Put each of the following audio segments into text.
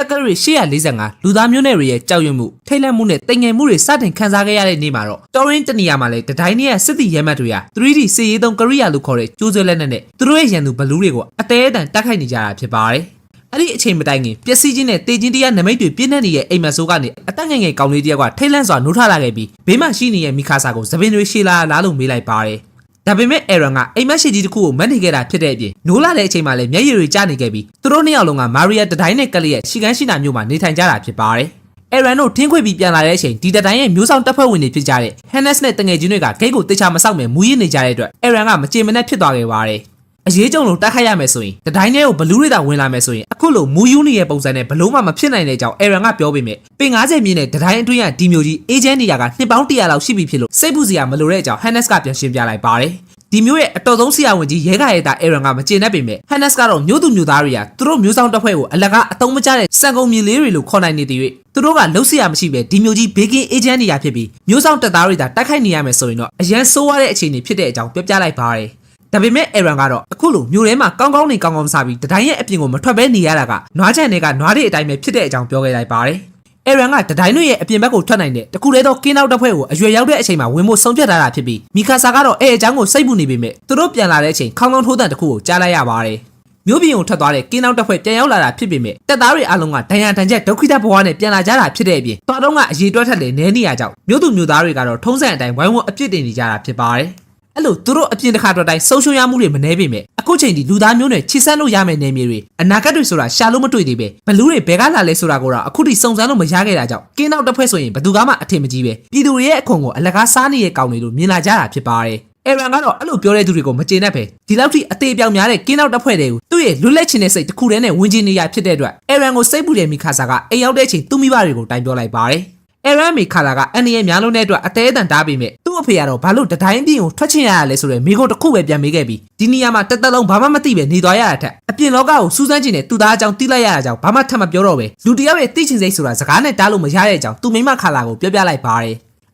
ကရီ845လူသားမျိုးနွယ်တွေရဲ့ကြောက်ရွံ့မှုထိတ်လန့်မှုနဲ့တိမ်ငယ်မှုတွေစတင်ခံစားခဲ့ရတဲ့နေ့မှာတော့တော်ရင်းတနေရာမှာလည်းတတိုင်းနဲ့စစ်တီရဲမှတ်တွေက 3D စစ်ရေးသုံးကရိယာလို့ခေါ်တဲ့ကျိုးစွဲလက်နဲ့သူတို့ရဲ့ရန်သူဘလူးတွေကိုအသေးအတန်တိုက်ခိုက်နေကြတာဖြစ်ပါတယ်။အဲ့ဒီအချိန်မတိုင်ခင်ပျက်စီးခြင်းနဲ့တေခြင်းတရားနမိတ်တွေပြင်းနေတဲ့အိမ်မက်ဆိုးကနေအသက်ငယ်ငယ်ကောင်လေးတယောက်ကထိတ်လန့်စွာနှိုးထလာခဲ့ပြီးဘေးမှာရှိနေတဲ့မီခါဆာကိုသပင်တွေရှည်လာလားလို့မေးလိုက်ပါတယ်။ဒါပေမဲ့အဲရန်ကအိမ်မက်ရှိကြီးတစ်ခုကိုမတ်နေခဲ့တာဖြစ်တဲ့အပြင်နိုးလာတဲ့အချိန်မှာလည်းမျက်ရည်တွေကျနေခဲ့ပြီးသူတို့နှစ်ယောက်လုံးကမာရီယာတတိုင်းနဲ့ကလေးရဲ့ရှီကန်းရှိနာမျိုးမှာနေထိုင်ကြတာဖြစ်ပါတယ်။အဲရန်တို့ထင်းခွေပြီးပြန်လာတဲ့အချိန်ဒီတတိုင်းရဲ့မျိုးဆောင်တပ်ဖွဲ့ဝင်တွေဖြစ်ကြတဲ့ဟန်နက်စ်နဲ့တငယ်ချင်းတွေကဂိတ်ကိုတေချာမဆောက်မဲ့မူရစ်နေကြတဲ့အတွက်အဲရန်ကမကြေမနက်ဖြစ်သွားခဲ့ပါတယ်။အရေးကြုံလို့တိုက်ခိုက်ရမယ်ဆိုရင်တတိုင်းထဲကိုဘလူးတွေသာဝင်လာမယ်ဆိုရင်အခုလိုမူယူနီရဲ့ပုံစံနဲ့ဘလုံးမှမဖြစ်နိုင်တဲ့အကြောင်းအဲရန်ကပြောပေမဲ့ပေ90မြင်းနဲ့တတိုင်းအတွင်းကဒီမျိုးကြီးအေဂျင့်နေရာကနှစ်ပေါင်း100လောက်ရှိပြီဖြစ်လို့စိတ်ပူစရာမလိုတဲ့အကြောင်းဟန်နက်စ်ကပြန်ရှင်းပြလိုက်ပါတယ်။ဒီမျိုးရဲ့အတော်ဆုံးဆရာဝန်ကြီးရဲကရဲတာအဲရန်ကမကျေနပ်ပေမဲ့ဟန်နက်စ်ကတော့မျိုးသူမျိုးသားတွေကသူတို့မျိုးဆောင်တပ်ဖွဲ့ကိုအလကားအတုံးမကျတဲ့စံကုန်မြင်လေးတွေလို့ခေါ်နိုင်နေတဲ့၍သူတို့ကလှုပ်ဆရာမရှိပဲဒီမျိုးကြီးဘေကင်းအေဂျင့်နေရာဖြစ်ပြီးမျိုးဆောင်တပ်သားတွေသာတိုက်ခိုက်နေရမယ်ဆိုရင်တော့အရန်ဆိုးရတဲ့အခြေအနေဖြစ်တဲ့အကြောင်းပြောပြလိုက်ပါတယ်။ဒါပေမဲ့အဲရန်ကတော့အခုလိုမျိုးထဲမှာကောင်းကောင်းနေကောင်းကောင်းစားပြီးတတိုင်းရဲ့အပြင်ကိုမထွက်ဘဲနေရတာကနွားချန်တွေကနွားတွေအတိုင်းပဲဖြစ်တဲ့အကြောင်းပြောခဲ့လိုက်ပါတယ်။အဲရန်ကတတိုင်းတို့ရဲ့အပြင်ဘက်ကိုထွက်နိုင်တဲ့တခုတည်းသောကင်းနောက်တစ်ဖွဲ့ကိုအရွယ်ရောက်တဲ့အချိန်မှာဝင်ဖို့ဆုံးဖြတ်ထားတာဖြစ်ပြီးမီခါဆာကတော့အဲအကြောင်းကိုစိတ်ပူနေပေမဲ့သူတို့ပြန်လာတဲ့အချိန်ခေါင်းထိုးတန်တစ်ခုကိုကြားလိုက်ရပါတယ်။မျိုးပြင်ကိုထွက်သွားတဲ့ကင်းနောက်တစ်ဖွဲ့ပြန်ရောက်လာတာဖြစ်ပေမဲ့တပ်သားတွေအလုံးကဒဏ်ရာဒဏ်ချက်ဒုက္ခိတဘဝနဲ့ပြန်လာကြတာဖြစ်တဲ့အပြင်တော်တော့ကအရေးတွက်ထက်လေနဲနေရကြောင်းမျိုးသူမျိုးသားတွေကတော့ထုံးစံအတိုင်းဝိုင်းဝန်းအပြစ်တင်နေကြတာဖြစ်ပါတယ်။အဲ့လိုသူတို့အပြင်တစ်ခါတော့တိုင်းဆုံးရှုံးရမှုတွေမနှဲပေမဲ့အခုချိန်ဒီလူသားမျိုးနဲ့ချစ်စမ်းလို့ရမယ့်နေမြေတွေအနာဂတ်တွေဆိုတာရှာလို့မတွေ့သေးပဲဘလူးတွေဘဲကလာလဲဆိုတာကိုတော့အခုထိစုံစမ်းလို့မရခဲ့တာကြောင့်ကင်းနောက်တစ်ဖွဲ့ဆိုရင်ဘသူကမှအထင်မကြီးပဲပြည်သူတွေရဲ့အခွန်ကိုအလကားစားနေတဲ့ကောင်တွေလို့မြင်လာကြတာဖြစ်ပါတယ်။အဲရန်ကတော့အဲ့လိုပြောတဲ့သူတွေကိုမကျေနပ်ပဲဒီလောက်ထိအသေးပြောင်များတဲ့ကင်းနောက်တစ်ဖွဲ့တွေကိုသူ့ရဲ့လွတ်လပ်ချင်တဲ့စိတ်တစ်ခုတည်းနဲ့ဝင်ကျင်နေရဖြစ်တဲ့အတွက်အဲရန်ကိုစိတ်ပူတဲ့မိခါဆာကအိမ်ရောက်တဲ့အချိန်သူ့မိဘတွေကိုတိုင်ပြောလိုက်ပါတယ်။အဲရန်မီခါလာကအန်နီရဲ့များလုံးတဲ့အတွက်အသေးအတန်တားပြီးမြဲသူ့အဖေကတော့ဘာလို့တတိုင်းပြင်းကိုထွက်ချင်ရရလဲဆိုတော့မိကိုတစ်ခုပဲပြန်မေးခဲ့ပြီးဒီနေရာမှာတက်တက်လုံးဘာမှမသိပဲနေသွားရတာထက်အပြင်လောကကိုစူးစမ်းချင်တဲ့သူသားအကြောင်းသိလိုက်ရတာကြောင့်ဘာမှထပ်မပြောတော့ပဲလူတယောက်ရဲ့သိချင်စိတ်ဆိုတာစကားနဲ့တားလို့မရတဲ့အကြောင်းသူမိမခါလာကိုပြောပြလိုက်ပါတ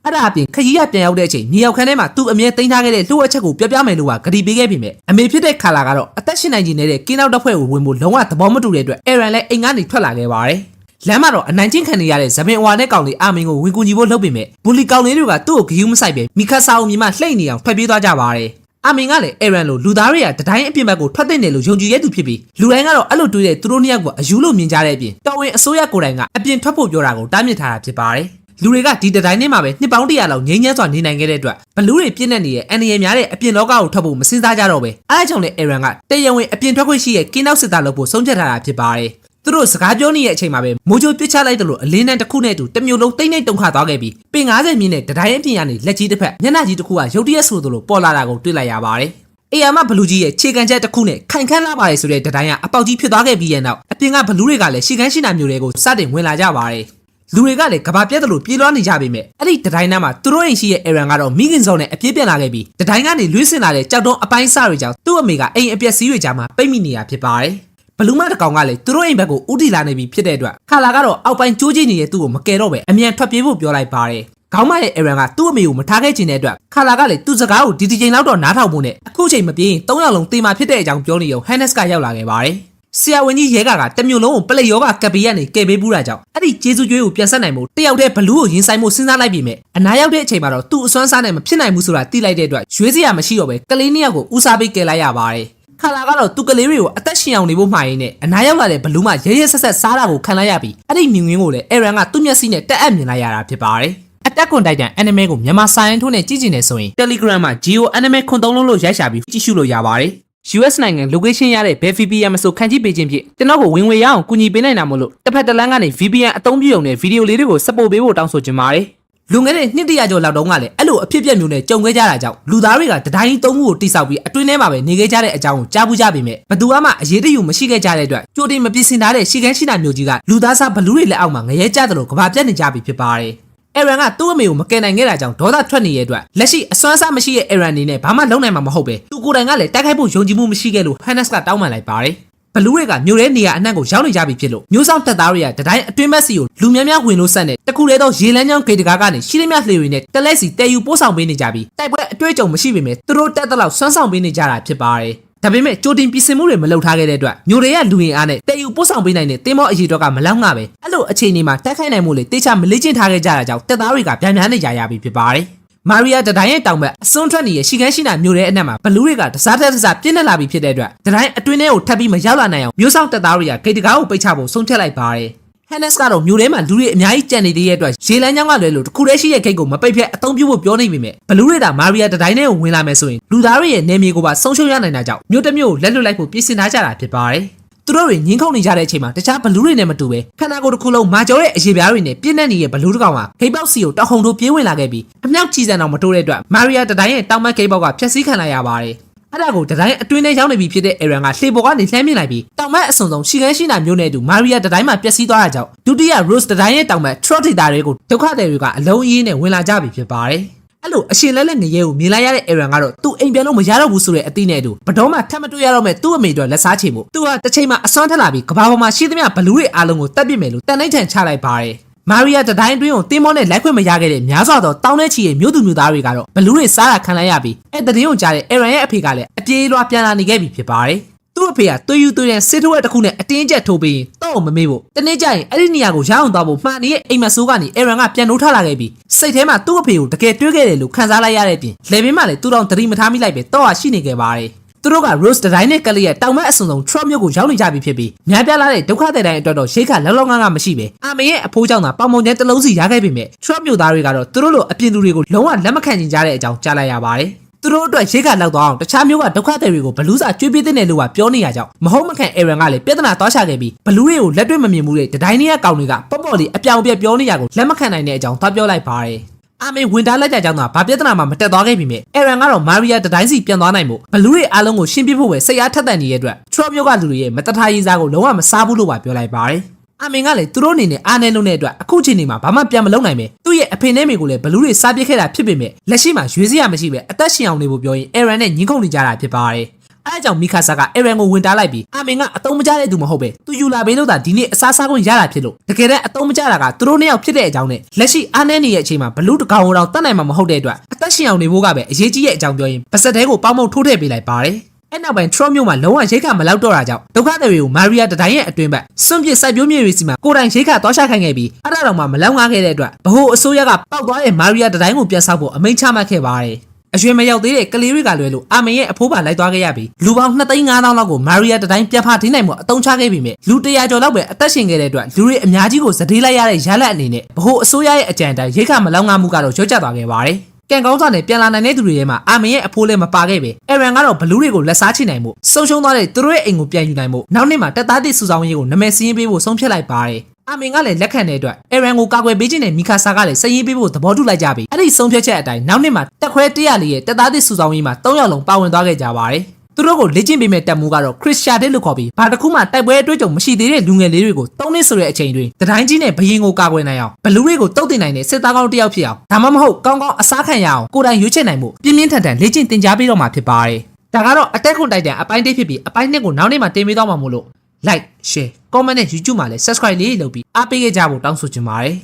ယ်အဲ့ဒါအပြင်ခကြီးကပြန်ရောက်တဲ့အချိန်မြေရောက်ခန်းထဲမှာသူ့အမြဲသိမ်းထားခဲ့တဲ့လှုပ်အချက်ကိုပြောပြမယ်လို့ကဂရီပေးခဲ့ပြီးမြဲအမေဖြစ်တဲ့ခါလာကတော့အသက်ရှင်နိုင်ခြင်းနဲ့ကင်းနောက်တစ်ဖွဲ့ကိုဝင်ဖို့လုံးဝသဘောမတူတဲ့အတွက်အဲရန်လည်းအိမ်ကနေထွက်လာခဲ့ပါတယ်လမ်းမှာတော့အနိုင်ချင်းခံနေရတဲ့ဇပင်အဝါနဲ့ကောင်လေးအာမင်ကိုဝင်ကူညီဖို့လှုပ်ပေမဲ့ဘူလီကောင်လေးတွေကသူ့ကိုဂယူးမဆိုင်ပဲမီခါဆာကိုမြင်မှလှိမ့်နေအောင်ထွက်ပြေးသွားကြပါတယ်အာမင်ကလည်းအဲရန်လိုလူသားတွေကတတိုင်းအပြင်ဘက်ကိုထွက်တဲ့နယ်လို့ယုံကြည်ရတဲ့သူဖြစ်ပြီးလူတိုင်းကတော့အဲ့လိုတွေးတဲ့သူတို့နှစ်ယောက်ကအယူလို့မြင်ကြတဲ့အပြင်တော်ဝင်အစိုးရကိုယ်တိုင်ကအပြင်ထွက်ဖို့ပြောတာကိုတားမြစ်ထားတာဖြစ်ပါတယ်လူတွေကဒီတတိုင်းထဲမှာပဲနှစ်ပေါင်း100လောက်ငြိမ်းချမ်းစွာနေနိုင်ခဲ့တဲ့အတွက်ဘလူးတွေပြည့်နေတဲ့အန်ဒီရယ်များတဲ့အပြင်လောကကိုထွက်ဖို့မစင်စားကြတော့ပဲအဲအကြောင်းနဲ့အဲရန်ကတရဝင်အပြင်ထွက်ခွင့်ရှိတဲ့ကင်းနောက်စစ်သားလုပ်ဖို့ဆုံးဖြတ်ထားတာဖြစ်ပါတယ်သူတို့စကားပြောနေတဲ့အချိန်မှာပဲမိုးချိုးပစ်ချလိုက်တယ်လို့အလင်းတန်းတစ်ခုနဲ့အတူတမျိုးလုံးတိမ့်နေတုံခါသွားခဲ့ပြီးပင်90မြင်းနဲ့တတိုင်းအပြင်ကနေလက်ကြီးတစ်ဖက်မျက်နှာကြီးတစ်ခုကရုတ်တရက်ဆိုသလိုပေါ်လာတာကိုတွေ့လိုက်ရပါတယ်။အေယာမဘလူးကြီးရဲ့ခြေကန်ချက်တစ်ခုနဲ့ခိုင်ခန့်လာပါတယ်ဆိုတဲ့တတိုင်းကအပေါက်ကြီးဖြစ်သွားခဲ့ပြီးရဲ့နောက်အပြင်ကဘလူးတွေကလည်းရှီကန်းရှိနာမျိုးတွေကိုစတင်ဝင်လာကြပါတယ်။လူတွေကလည်းကဘာပြက်တယ်လို့ပြေးလွှားနေကြပေမဲ့အဲ့ဒီတတိုင်းနားမှာသူတို့အိမ်ရှိရဲ့အေရန်ကတော့မိခင်စော်နဲ့အပြေးပြန်လာခဲ့ပြီးတတိုင်းကနေလွှင့်စင်လာတဲ့ကြောက်တုံးအပိုင်းစတွေကြောင့်သူ့အမေကအိမ်အပြက်စီးတွေကြားမှာပိတ်မိနေတာဖြစ်ပါတယ်။ဘလူးမတကောင်ကလည်းသူတို့အိမ်ဘက်ကိုဥတီလာနေပြီဖြစ်တဲ့အတွက်ခါလာကတော့အောက်ပိုင်းကျိုးကျနေတဲ့သူ့ကိုမကယ်တော့ပဲအမြန်ထွက်ပြေးဖို့ပြောလိုက်ပါတယ်။ခေါင်းမရဲ့အဲရန်ကသူ့အမေကိုမထားခဲ့ချင်တဲ့အတွက်ခါလာကလည်းသူ့စကားကိုဒီချိန်လောက်တော့နားထောင်ဖို့နဲ့အခုချိန်မပြေရင်3ယောက်လုံးတေးမာဖြစ်တဲ့အကြောင်းပြောနေရောဟန်နက်စ်ကရောက်လာခဲ့ပါတယ်။ဆရာဝန်ကြီးရဲကတမျိုးလုံးကိုပလက်ယောဂကပ်ပေးရနေကယ်ပေးဘူးတာကြောင့်အဲ့ဒီကျေးဇူးကြွေးကိုပြန်ဆက်နိုင်ဖို့တယောက်တည်းဘလူးကိုရင်ဆိုင်မှုစဉ်းစားလိုက်ပြီမဲ့အနာရောက်တဲ့အချိန်မှာတော့သူ့အစွမ်းစားနဲ့မဖြစ်နိုင်ဘူးဆိုတာသိလိုက်တဲ့အတွက်ရွေးစရာမရှိတော့ပဲကလေးနှစ်ယောက်ကိုဦးစားပေးကယ်လိုက်ရပါတယ်ခါလာကတော့သူကလေးတွေကိုအသက်ရှင်အောင်နေဖို့မှာရင်းနဲ့အနာရောက်လာတဲ့ဘလူးမရဲရဲဆက်ဆက်စားတာကိုခံလိုက်ရပြီးအဲ့ဒီမြင်ကွင်းကိုလည်းအဲရန်ကသူ့မျက်စိနဲ့တက်အပ်မြင်လိုက်ရတာဖြစ်ပါတယ်အတက်ကွန်တိုက်တန် anime ကိုမြန်မာစာရင်းထိုးနဲ့ကြည့်ကျင်နေဆိုရင် Telegram မှာ Geo Anime ခွန်သုံးလုံးလို့ရိုက်ရှာပြီးကြည့်ရှုလို့ရပါတယ် US နိုင်ငံ location ရတဲ့ဘယ် VPN မဆိုခန့်ကြည့်ပေးခြင်းဖြင့်ကျွန်တော်ကိုဝင်ငွေရအောင်ကူညီပေးနိုင်တာမို့လို့တစ်ဖက်တစ်လမ်းကနေ VPN အသုံးပြုရုံနဲ့ဗီဒီယိုလေးတွေကိုစပို့ပေးဖို့တောင်းဆိုချင်ပါတယ်လွန်ခဲ့တဲ့နှစ်တရာကျော်လောက်တုန်းကလည်းအဲ့လိုအဖြစ်ပြက်မျိုးနဲ့ကြုံခဲ့ကြတာကြောင့်လူသားတွေကတတိုင်းသုံးခုကိုတိစောက်ပြီးအတွင်းထဲမှာပဲနေခဲ့ကြတဲ့အကြောင်းကိုကြားပူးကြပေမဲ့ဘသူမှအရေးတယူမရှိခဲ့ကြတဲ့အတွက်ကြိုတင်မပြင်ဆင်ထားတဲ့ရှီကန်းရှိနာမျိုးကြီးကလူသားစားဘလူးတွေလက်အောက်မှာငရဲကျသလိုကဘာပြက်နေကြပြီဖြစ်ပါတယ်အဲရန်ကသူ့အမေကိုမကယ်နိုင်ခဲ့တာကြောင့်ဒေါသထွက်နေတဲ့အတွက်လက်ရှိအစွမ်းစားမရှိတဲ့အဲရန်နေနဲ့ဘာမှလုံးနိုင်မှာမဟုတ်ပဲသူကိုယ်တိုင်ကလည်းတိုက်ခိုက်ဖို့ယုံကြည်မှုမရှိခဲ့လို့ဟန်နက်စ်ကတောင်းပန်လိုက်ပါတယ်ဘလူးတွေကမျိုးရဲနေရအနှံ့ကိုရောက်နေကြပြီဖြစ်လို့မျိုးဆောင်တပ်သားတွေကတတိုင်းအတွင်းဘက်စီကိုလူများများဝင်လို့ဆက်နေတခုလေတော့ရေလန်းချောင်းဂေတကားကနေရှိသမျှလှေတွေနဲ့တလက်စီတဲယူပို့ဆောင်ပေးနေကြပြီးတိုက်ပွဲအတွေ့အကြုံမရှိပေမဲ့သူတို့တက်တဲ့လောက်ဆွမ်းဆောင်ပေးနေကြတာဖြစ်ပါတယ် ဒါပေမဲ့ကြိုတင်ပြင်ဆင်မှုတွေမလုပ်ထားခဲ့တဲ့အတွက်မျိုးတွေကလူရင်အားနဲ့တည်ယူပို့ဆောင်ပေးနိုင်တဲ့တင်းမောအရေးတော့ကမလောက်ငှပဲအဲ့လိုအခြေအနေမှာတက်ခိုင်းနိုင်မှုလေတေချာမလေးကျင့်ထားခဲ့ကြတာကြောင့်တက်သားတွေကပြန်နေကြရပြီဖြစ်ပါတယ်မာရီယာတတိုင်းရဲ့တောင်ဘက်အစွန်းထွက်နေတဲ့ရှီကန်းရှိနာမျိုးတဲ့အနက်မှာဘလူးတွေကတစားတက်တစားပြင်းနေလာပြီဖြစ်တဲ့အတွက်တတိုင်းအတွင်းထဲကိုထပ်ပြီးမရောက်လာနိုင်အောင်မျိုးဆောင်တက်သားတွေကဂိတ်တကားကိုပိတ်ချဖို့ဆုံးဖြတ်လိုက်ပါတယ်ဟန်နက်စ်ကတော့မျိုးထဲမှာလူတွေအများကြီးကြံနေသေးတဲ့အတွက်ရေလန်းချောင်းကလွဲလို့တခုတည်းရှိတဲ့ဂိတ်ကိုမပိတ်ဖက်အသုံးပြုဖို့ပြောနေပြီမဲ့ဘလူးတွေကမာရီယာတတိုင်းထဲကိုဝင်လာမယ်ဆိုရင်လူသားတွေရဲ့နေမြေကိုပါဆုံးရှုံးရနိုင်တာကြောင့်မျိုးတစ်မျိုးကိုလက်လွတ်လိုက်ဖို့ပြင်ဆင်ထားကြတာဖြစ်ပါတယ်သူတို့တွေငင်းခုန်နေကြတဲ့အချိန်မှာတခြားဘလူးတွေနဲ့မတူပဲခန္ဓာကိုယ်တစ်ခုလုံးမာကျော်ရဲ့အရေပြားတွေနဲ့ပြည့်နေနေတဲ့ဘလူးတစ်ကောင်ကဂိတ်ပေါက်စီကိုတောက်ခုံတို့ပြေးဝင်လာခဲ့ပြီးအမြောက်ကြီးစံတော်မတိုးတဲ့အတွက်မာရီယာတတိုင်းရဲ့တောင်ဘက်ဂိတ်ပေါက်ကဖျက်ဆီးခံလိုက်ရပါတယ်အဲ့ဒါကိုတတိုင်းအတွင်းထဲရောက်နေပြီဖြစ်တဲ့အေရန်ကလှေပေါ်ကနေလှမ်းမြင်လိုက်ပြီးတောင်ဘက်အစွန်ဆုံးရှီကန်းရှိနာမျိုးနဲ့အတူမာရီယာတတိုင်းမှာပျက်စီးသွားတာကြောင့်ဒုတိယ Rose တတိုင်းရဲ့တောင်ဘက် Trot ဒေတာတွေကိုဒုက္ခသည်တွေကအလုံးအင်းနဲ့ဝင်လာကြပြီဖြစ်ပါတယ်အဲ့လိုအရှင်လက်လက်ငရဲကိုမြင်လိုက်ရတဲ့အေရန်ကတော့သူ့အိမ်ပြန်လို့မရတော့ဘူးဆိုတဲ့အသည့်နဲ့အတူဘတော်မှထပ်မတွေ့ရတော့မဲ့သူ့အမေတို့လက်စားချေဖို့သူကတစ်ချိန်မှာအစွမ်းထက်လာပြီးကဘာပေါ်မှာရှိသမျှဘလူးတွေအားလုံးကိုတတ်ပစ်မယ်လို့တန်နှိမ့်ထန်ချလိုက်ပါတယ်မာရီယာတတိုင်းတွင်းကိုတင်းမောနဲ့လိုက်ခွင့်မရခဲ့တဲ့များစွာသောတောင်းတဲ့ချီရဲ့မြို့သူမြို့သားတွေကတော့ဘလူးတွေစားတာခံလိုက်ရပြီးအဲ့တည်င်းကိုကြားတဲ့အေရန်ရဲ့အဖေကလည်းအပြေးလွှာပြန်လာနေခဲ့ပြီဖြစ်ပါတယ်သူ့အဖေကသွေးယူသွေးရန်စစ်ထိုးရတစ်ခုနဲ့အတင်းကျပ်ထိုးပြီးတော့မမေ့ဖို့တနေ့ကျရင်အဲ့ဒီနေရာကိုရအောင်သွားဖို့မှန်နေတဲ့အိမ်မဆိုးကနေအေရန်ကပြန်နိုးထလာခဲ့ပြီးစိတ်ထဲမှာသူ့အဖေကိုတကယ်တွေးခဲ့တယ်လို့ခံစားလိုက်ရတဲ့ပြင်လေပင်မှလည်းသူ့တော်သတိမထားမိလိုက်ပဲတော့ရှိနေခဲ့ပါတယ်သူတို့က Rose တတိုင်းနဲ့ကလေးရဲ့တောင်ဘက်အစွန်ဆုံး Trump မြို့ကိုရောက်နေကြပြီဖြစ်ပြီးများပြားလာတဲ့ဒုက္ခသည်တိုင်းအတွက်တော့ရိတ်ခါလောက်လောက်ငါမရှိပဲအာမေရဲ့အဖိုးကြောင့်သာပေါင်မုံကျန်းတစ်လုံးစီရခဲ့ပေမဲ့ Trump မြို့သားတွေကတော့သူတို့လိုအပြင်သူတွေကိုလုံးဝလက်မခံချင်ကြတဲ့အကြောင်းကြားလိုက်ရပါတယ်သူတို့အတွက်ရိတ်ခါလောက်တော့အောင်တခြားမျိုးကဒုက္ခသည်တွေကိုဘလူးစာကျွေးပေးတဲ့နယ်လို့ကပြောနေရကြောင်းမဟုတ်မခံအေရန်ကလည်းပြဿနာသွားချခဲ့ပြီးဘလူးတွေကိုလက်တွေ့မမြင်မှုတွေတတိုင်းတွေကကောင်တွေကပေါ့ပေါ့လေးအပြောင်ပြက်ပြောနေရကိုလက်မခံနိုင်တဲ့အကြောင်းသွားပြောလိုက်ပါတယ်အာမေဝင်တားလက်ကြကြောင်းကဘာပြဿနာမှမတက်သွားခဲ့ပြီမြဲအေရန်ကတော့မာရီယာတတိုင်းစီပြန်သွားနိုင်မှုဘလူးတွေအားလုံးကိုရှင်းပြဖို့ပဲစိတ်အားထက်သန်နေတဲ့အတွက်ထရော့မျိုးကလူတွေရဲ့မတထားရေးစားကိုလုံးဝမစားဘူးလို့ပါပြောလိုက်ပါတယ်အာမင်ကလည်းသူတို့အနေနဲ့အားနေလုံးတဲ့အတွက်အခုချိန်နေမှာဘာမှပြန်မလုပ်နိုင်ပဲသူ့ရဲ့အဖေနဲ့မိကိုလည်းဘလူးတွေစားပစ်ခဲ့တာဖြစ်ပေမဲ့လက်ရှိမှာရွေးစရာမရှိပဲအသက်ရှင်အောင်နေဖို့ပြောရင်အေရန်နဲ့ညှင်းခုန်နေကြတာဖြစ်ပါတယ်အဲအကြောင့်မီခါဆာကအေရန်ကိုဝင်တားလိုက်ပြီးအာမင်ကအတုံးမကျတဲ့သူမဟုတ်ပဲသူယူလာပေးလို့သာဒီနေ့အစားစားခွင့်ရတာဖြစ်လို့တကယ်တမ်းအတုံးမကျတာကသူတို့နှစ်ယောက်ဖြစ်တဲ့အကြောင်းနဲ့လက်ရှိအားနေနေတဲ့အချိန်မှာဘလူးတကောင်တော့တတ်နိုင်မှာမဟုတ်တဲ့အတွက်အသက်ရှင်အောင်နေဖို့ကပဲအရေးကြီးတဲ့အကြောင်းပြောရင်ပါစက်တဲကိုပေါင်းမုံထိုးထည့်ပေးလိုက်ပါတယ်အဲ့နောက်ပိုင်းထရော့မြို့မှာလုံးဝရိတ်ခါမလောက်တော့တာကြောင့်ဒုက္ခသည်တွေကိုမာရီယာတတိုင်းရဲ့အတွင်းဘက်စွန့်ပစ်စိုက်ပျိုးမြေတွေစီမှာကိုယ်တိုင်ရိတ်ခါသွားချခိုင်းခဲ့ပြီးအဲ့ဒါတော့မှမလောက်ငားခဲ့တဲ့အတွက်ဗဟိုအစိုးရကပောက်သွားတဲ့မာရီယာတတိုင်းကိုပြန်ဆောက်ဖို့အမိန့်ချမှတ်ခဲ့ပါတယ်အရွယ်မရောက်သေးတဲ့ကလေးတွေကလွယ်လို့အာမင်ရဲ့အဖိုးပါလိုက်သွားခဲ့ရပြီးလူပေါင်း2,500,000လောက်ကိုမာရီယာတတိုင်းပြန်ဖထိနိုင်မှုအသုံးချခဲ့ပြီးမြဲလူ100ကျော်လောက်ပဲအသက်ရှင်ခဲ့တဲ့အတွက်လူတွေအများကြီးကိုစတေးလိုက်ရတဲ့ရလဒ်အနေနဲ့ဗဟိုအစိုးရရဲ့အကြံတိုင်းရိတ်ခါမလောက်ငားမှုကတော့ရော့ကျသွားခဲ့ပါတယ်ကံကောင်းစွာနဲ့ပြန်လာနိုင်တဲ့သူတွေထဲမှာအာမင်ရဲ့အဖိုးလည်းမပါခဲ့ပဲအေရန်ကတော့ဘလူးတွေကိုလက်စားချနိုင်မှုဆုံးရှုံးသွားတဲ့သူတို့ရဲ့အိမ်ကိုပြန်ယူနိုင်မှုနောက်နှစ်မှာတက်သားတစ်စုဆောင်ရေးကိုနာမည်စည်းပေးဖို့ဆုံးဖြတ်လိုက်ပါတယ်အာမင်ကလည်းလက်ခံတဲ့အတွက်အေရန်ကိုကာကွယ်ပေးခြင်းနဲ့မီခါဆာကလည်းစည်ရေးပေးဖို့သဘောတူလိုက်ကြပြီးအဲ့ဒီဆုံးဖြတ်ချက်အတိုင်းနောက်နှစ်မှာတက်ခွဲ104ရဲ့တက်သားတစ်စုဆောင်ရေးမှာ3ယောက်လုံးပါဝင်သွားခဲ့ကြပါတယ်သူတို့ကိုလေ့ကျင့်ပေးမဲ့တပ်မှုကတော့ခရစ်ရှာတဲ့လို့ခေါ်ပြီးဘာတစ်ခုမှတိုက်ပွဲအတွေ့အကြုံမရှိသေးတဲ့လူငယ်လေးတွေကို3နှစ်ဆိုတဲ့အချိန်တွင်တတိုင်းကြီးနဲ့ဘရင်ကိုကာကွယ်နိုင်အောင်ဘလူးတွေကိုတုတ်တင်နိုင်တဲ့စစ်သားကောင်းတစ်ယောက်ဖြစ်အောင်ဒါမှမဟုတ်ကောင်းကောင်းအစားခံရအောင်ကိုယ်တိုင်ရွေးချယ်နိုင်မှုပြင်းပြင်းထန်ထန်လေ့ကျင့်သင်ကြားပေးတော့မှာဖြစ်ပါတယ်ဒါကတော့အတက်ခွန်တိုက်တဲ့အပိုင်း1ဖြစ်ပြီးအပိုင်း2ကိုနောက်နေ့မှတင်ပေးသွားမှာမို့လို့ like share comment နဲ့ YouTube မှာလည်း subscribe လေးလုပ်ပြီးအားပေးခဲ့ကြဖို့တောင်းဆိုချင်ပါတယ်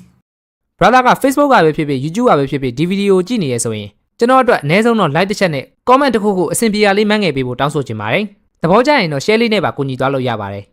brother က Facebook ကပဲဖြစ်ဖြစ် YouTube ကပဲဖြစ်ဖြစ်ဒီဗီဒီယိုကြည့်နေရဆိုရင်ကျွန်တော်အတွက်အနည်းဆုံးတော့ like တစ်ချက်နဲ့ comment တစ်ခုခုအဆင်ပြေရလေးမှန်းငယ်ပေးဖို့တောင်းဆိုချင်ပါတယ်သဘောကျရင်တော့ share လေးနဲ့ပါကူညီသွားလို့ရပါတယ်